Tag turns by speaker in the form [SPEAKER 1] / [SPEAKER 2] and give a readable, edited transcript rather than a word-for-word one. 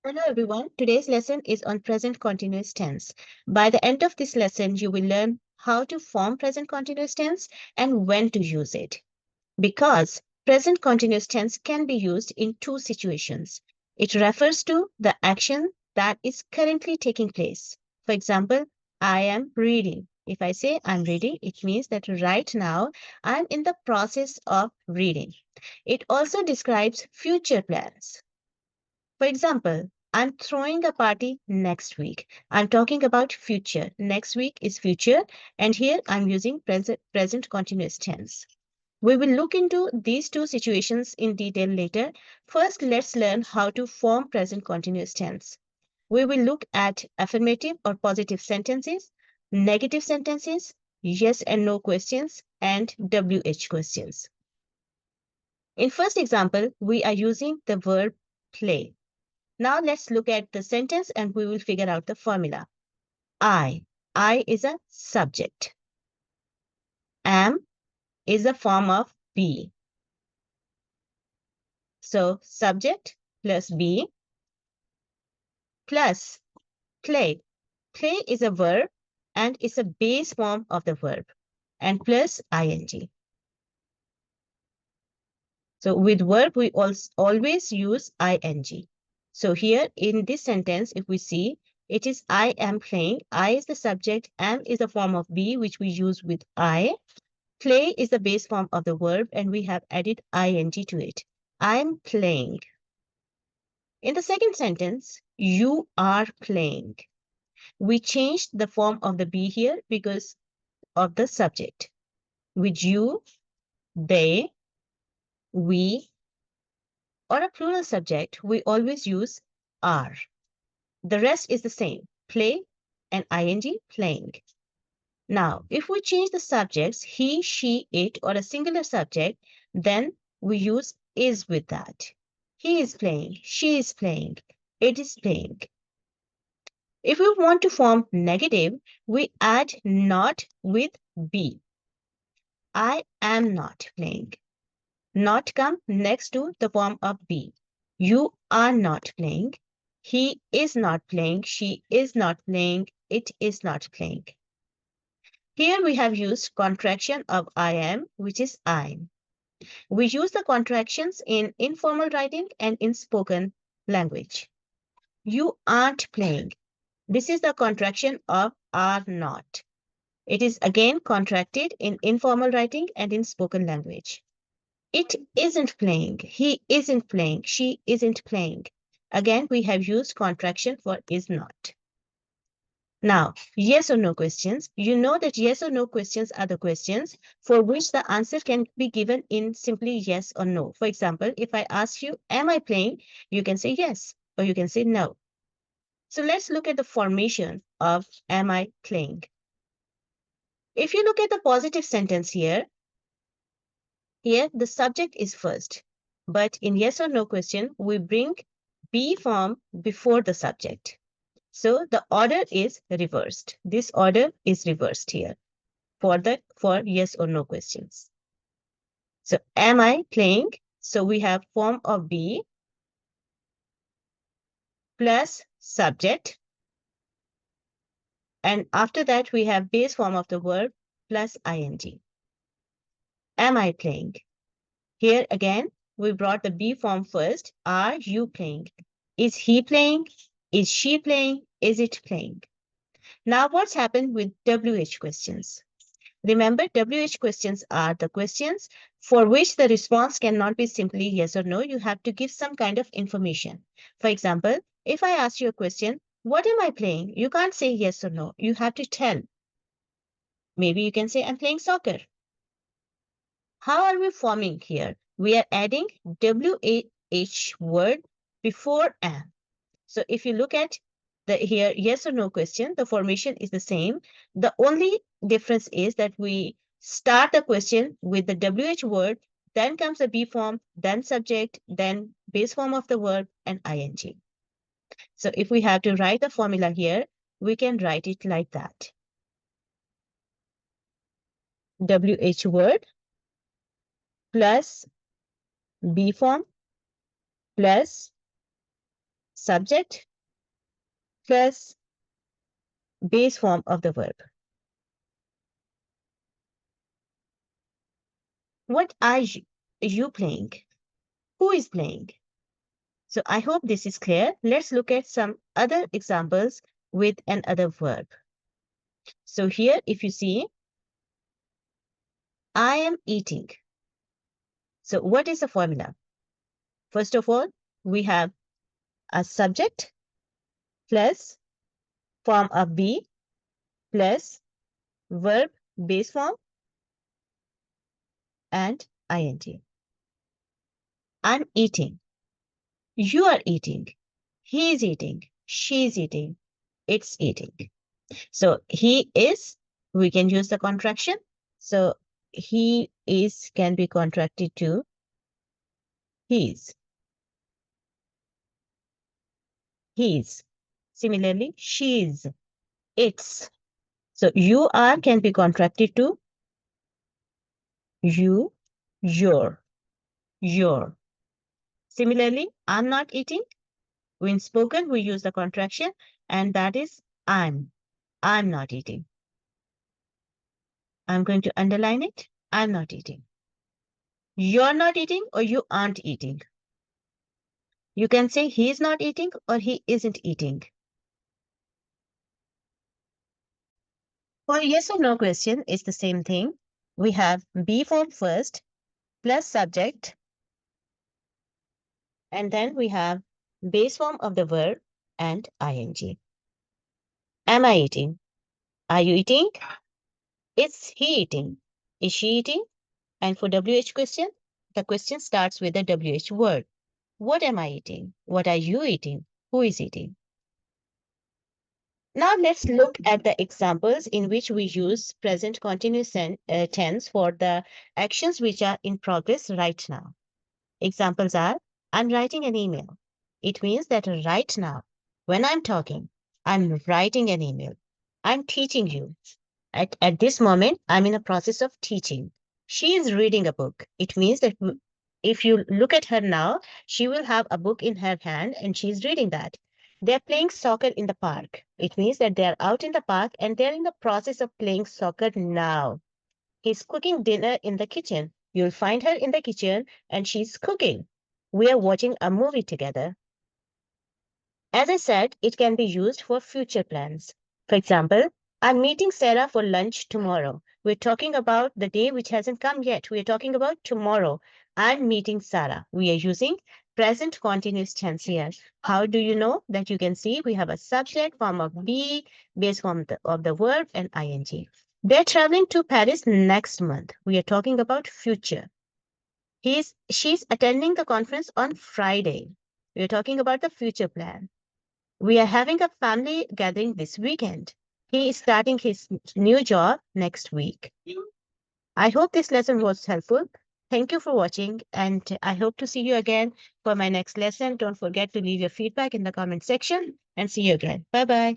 [SPEAKER 1] Hello everyone. Today's lesson is on present continuous tense. By the end of this lesson, you will learn how to form present continuous tense and when to use it. Because present continuous tense can be used in two situations. It refers to the action that is currently taking place. For example, I am reading. If I say I'm reading, it means that right now I'm in the process of reading. It also describes future plans. For example, I'm throwing a party next week. I'm talking about future. Next week is future, and here I'm using present continuous tense. We will look into these two situations in detail later. First, let's learn how to form present continuous tense. We will look at affirmative or positive sentences, negative sentences, yes and no questions, and WH questions. In first example, we are using the verb play. Now let's look at the sentence and we will figure out the formula. I is a subject. Am is a form of be. So subject plus be plus play. Play is a verb and it's a base form of the verb and plus ing. So with verb, we always use ing. So here in this sentence, if we see, it is I am playing. I is the subject, am is a form of be, which we use with I. Play is the base form of the verb, and we have added ing to it. I'm playing. In the second sentence, you are playing. We changed the form of the be here because of the subject. With you, they, we, or a plural subject, we always use are. The rest is the same, play and ing, playing. Now, if we change the subjects, he, she, it, or a singular subject, then we use is with that. He is playing, she is playing, it is playing. If we want to form negative, we add not with be. I am not playing. Not come next to the form of be. You are not playing. He is not playing. She is not playing. It is not playing. Here we have used contraction of I am, which is I'm. We use the contractions in informal writing and in spoken language. You aren't playing. This is the contraction of are not. It is again contracted in informal writing and in spoken language. It isn't playing. He isn't playing. She isn't playing. Again, we have used contraction for is not. Now, yes or no questions. You know that yes or no questions are the questions for which the answer can be given in simply yes or no. For example, if I ask you, am I playing? You can say yes, or you can say no. So let's look at the formation of am I playing. If you look at the positive sentence here the subject is first. But in yes or no question, we bring be form before the subject. So the order is reversed. This order is reversed here for yes or no questions. So am I playing? So we have form of be plus subject. And after that, we have base form of the verb plus ing. Am I playing? Here again, we brought the be form first. Are you playing? Is he playing? Is she playing? Is it playing? Now, what's happened with WH questions? Remember, WH questions are the questions for which the response cannot be simply yes or no. You have to give some kind of information. For example, if I ask you a question, what am I playing? You can't say yes or no. You have to tell. Maybe you can say, I'm playing soccer. How are we forming here? We are adding WH word before am. So if you look at the here yes or no question, the formation is the same. The only difference is that we start the question with the WH word, then comes the be form, then subject, then base form of the verb and ing. So if we have to write the formula here, we can write it like that. WH word plus be form plus subject plus base form of the verb. What are you playing? Who is playing? So I hope this is clear. Let's look at some other examples with another verb. So here, if you see, I am eating. So what is the formula? First of all, we have a subject plus form of be plus verb base form and ing. I'm eating. You are eating. He is eating. She is eating. It's eating. So he is, we can use the contraction. So he is can be contracted to his. His. Similarly, she's, its. So you are can be contracted to you, your. Similarly, I'm not eating. When spoken, we use the contraction, and that is I'm. I'm not eating. I'm going to underline it. I'm not eating. You're not eating or you aren't eating. You can say he's not eating or he isn't eating. For yes or no question, it's the same thing. We have be form first plus subject, and then we have base form of the verb and ing. Am I eating? Are you eating? Is he eating? Is she eating? And for WH question, the question starts with the WH word. What am I eating? What are you eating? Who is eating? Now let's look at the examples in which we use present continuous tense for the actions which are in progress right now. Examples are, I'm writing an email. It means that right now, when I'm talking, I'm writing an email. I'm teaching you. At this moment, I'm in a process of teaching. She is reading a book. It means that if you look at her now, she will have a book in her hand and she's reading that. They're playing soccer in the park. It means that they're out in the park and they're in the process of playing soccer now. He's cooking dinner in the kitchen. You'll find her in the kitchen and she's cooking. We are watching a movie together. As I said, it can be used for future plans. For example, I'm meeting Sarah for lunch tomorrow. We're talking about the day which hasn't come yet. We're talking about tomorrow. I'm meeting Sarah. We are using present continuous tense here. How do you know that? You can see we have a subject, form of be, base form of the verb, and ing. They're traveling to Paris next month. We are talking about future. She's attending the conference on Friday. We're talking about the future plan. We are having a family gathering this weekend. He is starting his new job next week. I hope this lesson was helpful. Thank you for watching, and I hope to see you again for my next lesson. Don't forget to leave your feedback in the comment section, and see you again. Bye-bye.